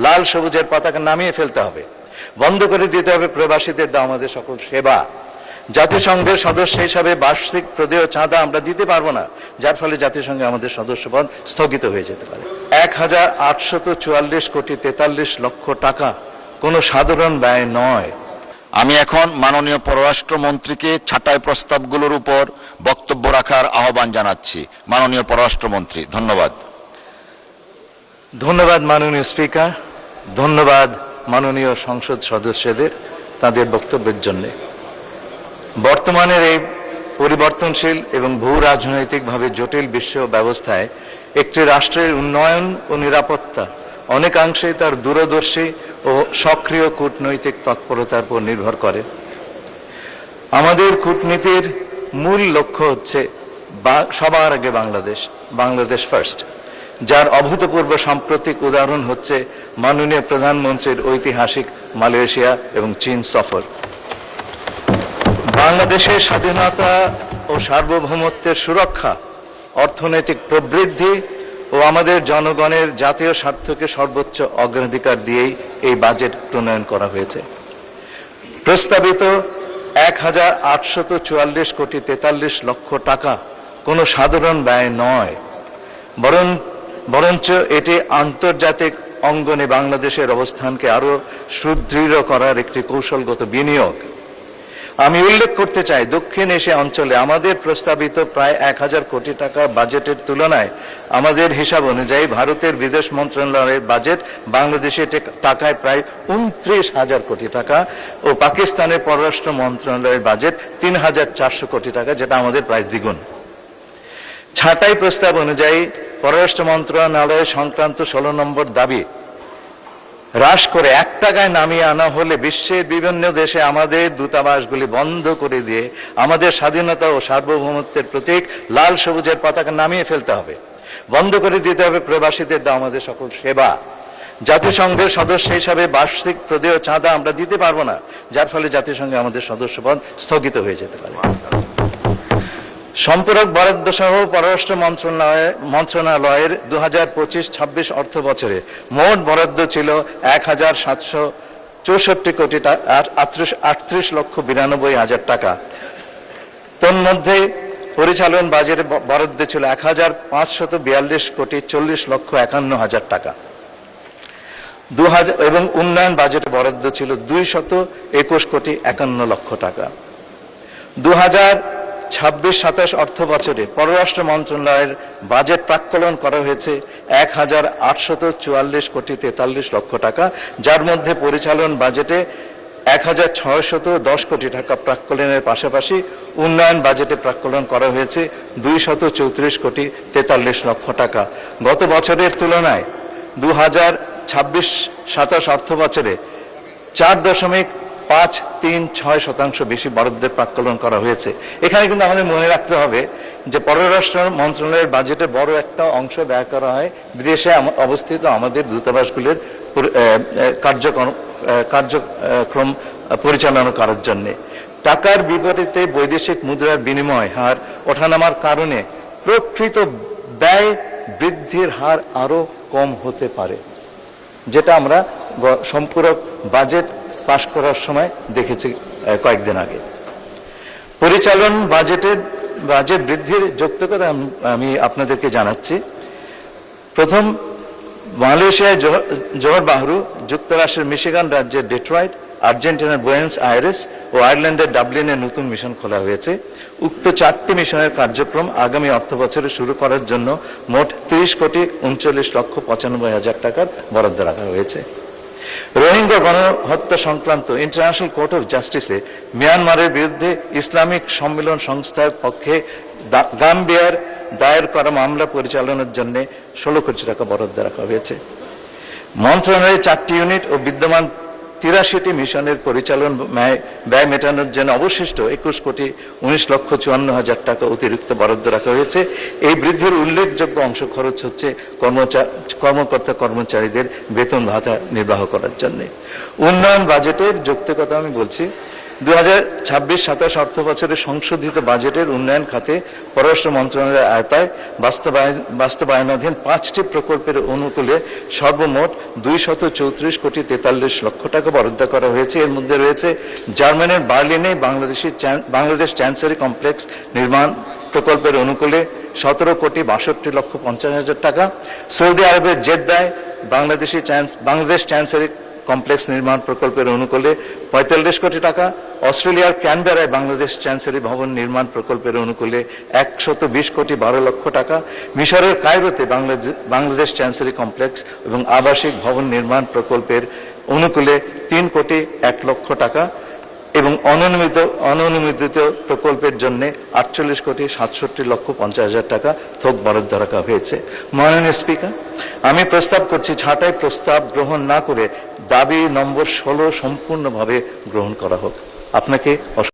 লাল সবুজের পতাকা নামিয়ে ফেলতে হবে, বন্ধ করে দিতে হবে প্রবাসীদের দেওয়া আমাদের সকল সেবা। জাতিসংঘের সদস্য হিসাবে বার্ষিক প্রদেয় চাঁদা আমরা দিতে পারবো না, যার ফলে জাতিসংঘে আমাদের সদস্যপদ স্থগিত হয়ে যেতে পারে। 1844 কোটি 43 লক্ষ টাকা কোনো সাধারণ ব্যয় নয়। আমি এখন মাননীয় পররাষ্ট্রমন্ত্রীকে ছাঁটাই প্রস্তাবগুলোর উপর বক্তব্য রাখার আহ্বান জানাচ্ছি। মাননীয় পররাষ্ট্রমন্ত্রী, ধন্যবাদ। ধন্যবাদ মাননীয় স্পিকার, ধন্যবাদ মাননীয় সংসদ সদস্যদের তাদের বক্তব্যের জন্য। বর্তমানের এই পরিবর্তনশীল এবং ভূ রাজনৈতিকভাবে জটিল বিশ্ব ব্যবস্থায় একটি রাষ্ট্রের উন্নয়ন ও নিরাপত্তা অনেকাংশেই তার দূরদর্শী ও সক্রিয় কূটনৈতিক তৎপরতার উপর নির্ভর করে। আমাদের কূটনীতির মূল লক্ষ্য হচ্ছে সবার আগে বাংলাদেশ ফার্স্ট, যার অভূতপূর্ব সাম্প্রতিক উদাহরণ হচ্ছে মাননীয় প্রধানমন্ত্রীর ঐতিহাসিক মালয়েশিয়া এবং চীন সফর। বাংলাদেশের স্বাধীনতা ও সার্বভৌমত্বের সুরক্ষা, অর্থনৈতিক প্রবৃদ্ধি ও আমাদের জনগণের জাতীয় স্বার্থকে সর্বোচ্চ অগ্রাধিকার দিয়েই এই বাজেট প্রণয়ন করা হয়েছে। প্রস্তাবিত 1844 কোটি 43 লক্ষ টাকা কোনো সাধারণ ব্যয় নয়, বরঞ্চ এটি আন্তর্জাতিক অঙ্গনে বাংলাদেশের অবস্থানকে আরো সুদৃঢ় করার একটি কৌশলগত বিনিয়োগ। আমি উল্লেখ করতে চাই, দক্ষিণ এশিয়া অঞ্চলে আমাদের প্রস্তাবিত প্রায় 1000 কোটি টাকা বাজেটের তুলনায় আমাদের হিসাব অনুযায়ী ভারতের বিদেশ মন্ত্রণালয়ের বাজেট বাংলাদেশের টাকায় প্রায় 29,000 কোটি টাকা ও পাকিস্তানের পররাষ্ট্র মন্ত্রণালয়ের বাজেট 3,400 কোটি টাকা, যেটা আমাদের প্রায় দ্বিগুণ। ছাঁটাই প্রস্তাব অনুযায়ী পররাষ্ট্র মন্ত্রণালয় সংক্রান্ত 16 নম্বর দাবি হ্রাস করে 1 টাকায় নামিয়ে আনা হলে বিশ্বের বিভিন্ন দেশে আমাদের দূতাবাসগুলি বন্ধ করে দিয়ে আমাদের স্বাধীনতা ও সার্বভৌমত্বের প্রতীক লাল সবুজের পতাকা নামিয়ে ফেলতে হবে, বন্ধ করে দিতে হবে প্রবাসীদের দেওয়া আমাদের সকল সেবা। জাতিসংঘের সদস্য হিসাবে বার্ষিক প্রদেয় চাঁদা আমরা দিতে পারবো না, যার ফলে জাতিসংঘে আমাদের সদস্যপদ স্থগিত হয়ে যেতে পারে। সম্পূরক বরাদ্দ সহ পররাষ্ট্র মন্ত্রণালয়ের 2025-26 অর্থ বছরে মোট বরাদ্দ ছিল 1764 কোটি 38 লক্ষ 92 হাজার টাকা। তন্মধ্যে পরিচালন বাজেটে বরাদ্দ ছিল 1542 কোটি 40 লক্ষ 51 হাজার টাকা এবং উন্নয়ন বাজেটে বরাদ্দ ছিল 221 কোটি 51 লক্ষ টাকা। 2026-27 অর্থ বছরে পররাষ্ট্র মন্ত্রণালয়ের বাজেট প্রাক্কলন করা হয়েছে 1844 কোটি 43 লক্ষ টাকা, যার মধ্যে পরিচালন বাজেটে 1610 কোটি টাকা প্রাক্কলনের পাশাপাশি উন্নয়ন বাজেটে প্রাক্কলন করা হয়েছে 234 কোটি 43 লক্ষ টাকা। গত বছরের তুলনায় 2026-27 অর্থ বছরে 4.536% বেশি বরাদ্দের প্রাক্কলন করা হয়েছে। এখানে কিন্তু আমাদের মনে রাখতে হবে যে পররাষ্ট্র মন্ত্রণালয়ের বাজেটে বড় একটা অংশ ব্যয় করা হয় বিদেশে অবস্থিত আমাদের দূতাবাসগুলির কার্যক্রম পরিচালনা করার জন্য। টাকার বিপরীতে বৈদেশিক মুদ্রার বিনিময় হার ওঠানামার কারণে প্রকৃত ব্যয় বৃদ্ধির হার আরো কম হতে পারে, যেটা আমরা সম্পূরক বাজেট পাশ করার সময় দেখেছি কয়েকদিন আগে। পরিচালন বাজেট বৃদ্ধির যৌক্তিকতা আমি আপনাদেরকে জানাচ্ছি। প্রথম, মালয়েশিয়ায় জোহর বাহরু, যুক্তরাষ্ট্রের মিশিগান রাজ্যের ডেট্রয়েট, আর্জেন্টিনার বুয়েন্স আয়ারেস ও আয়ারল্যান্ডের ডাবলিনে নতুন মিশন খোলা হয়েছে। উক্ত 4টি মিশনের কার্যক্রম আগামী অর্থ বছরে শুরু করার জন্য মোট 30 কোটি 39 লক্ষ 95 হাজার টাকার বরাদ্দ রাখা হয়েছে। রোহিঙ্গা গণহত্যা সংক্রান্ত ইন্টারন্যাশনাল কোর্ট অফ জাস্টিসে মিয়ানমারের বিরুদ্ধে ইসলামিক সম্মেলন সংস্থার পক্ষে গাম্বিয়ার দায়ের করা মামলা পরিচালনার জন্য 16 কোটি টাকা বরাদ্দ রাখা হয়েছে। মন্ত্রণালয়ের 4টি ইউনিট ও বিদ্যমান 83টি মিশনের পরিচালন ব্যয় মেটানোর জন্য অবশিষ্ট 21 কোটি 19 লক্ষ 54 হাজার টাকা অতিরিক্ত বরাদ্দ রাখা হয়েছে। এই বৃদ্ধির উল্লেখযোগ্য অংশ খরচ হচ্ছে কর্মকর্তা কর্মচারীদের বেতন ভাতা নির্বাহ করার জন্য। উন্নয়ন বাজেটের যৌক্তিকতা আমি বলছি, 2026-27 অর্থ বছরের সংশোধিত বাজেটের উন্নয়ন খাতে পররাষ্ট্র মন্ত্রণালয়ের আওতায় বাস্তবায়নাধীন 5টি প্রকল্পের অনুকূলে সর্বমোট 234 কোটি 43 লক্ষ টাকা বরাদ্দ করা হয়েছে। এর মধ্যে রয়েছে জার্মানির বার্লিনে বাংলাদেশ চ্যান্সারি কমপ্লেক্স নির্মাণ প্রকল্পের অনুকূলে 17 কোটি 62 লক্ষ 50 হাজার টাকা, সৌদি আরবের জেদ্দায় বাংলাদেশ চ্যান্সারি কমপ্লেক্স নির্মাণ প্রকল্পের অনুকূলে 45 কোটি টাকা, অস্ট্রেলিয়ার ক্যানবেরায় বাংলাদেশ চ্যান্সারি ভবন নির্মাণ প্রকল্পের অনুকূলে 120 কোটি 12 লক্ষ টাকা, মিশরের কায়রোতে বাংলাদেশ চ্যান্সারি কমপ্লেক্স এবং আবাসিক ভবন নির্মাণ প্রকল্পের অনুকূলে 3 কোটি 1 লক্ষ টাকা এবং অননুমোদিত প্রকল্পের জন্য 48 কোটি 67 লক্ষ 50 হাজার টাকা থোক বরাদ্দ রাখা হয়েছে। মাননীয় স্পিকার, আমি প্রস্তাব করছি ছাঁটাই প্রস্তাব গ্রহণ না করে দাবি নম্বর 16 সম্পূর্ণভাবে গ্রহণ করা হোক। আপনাকে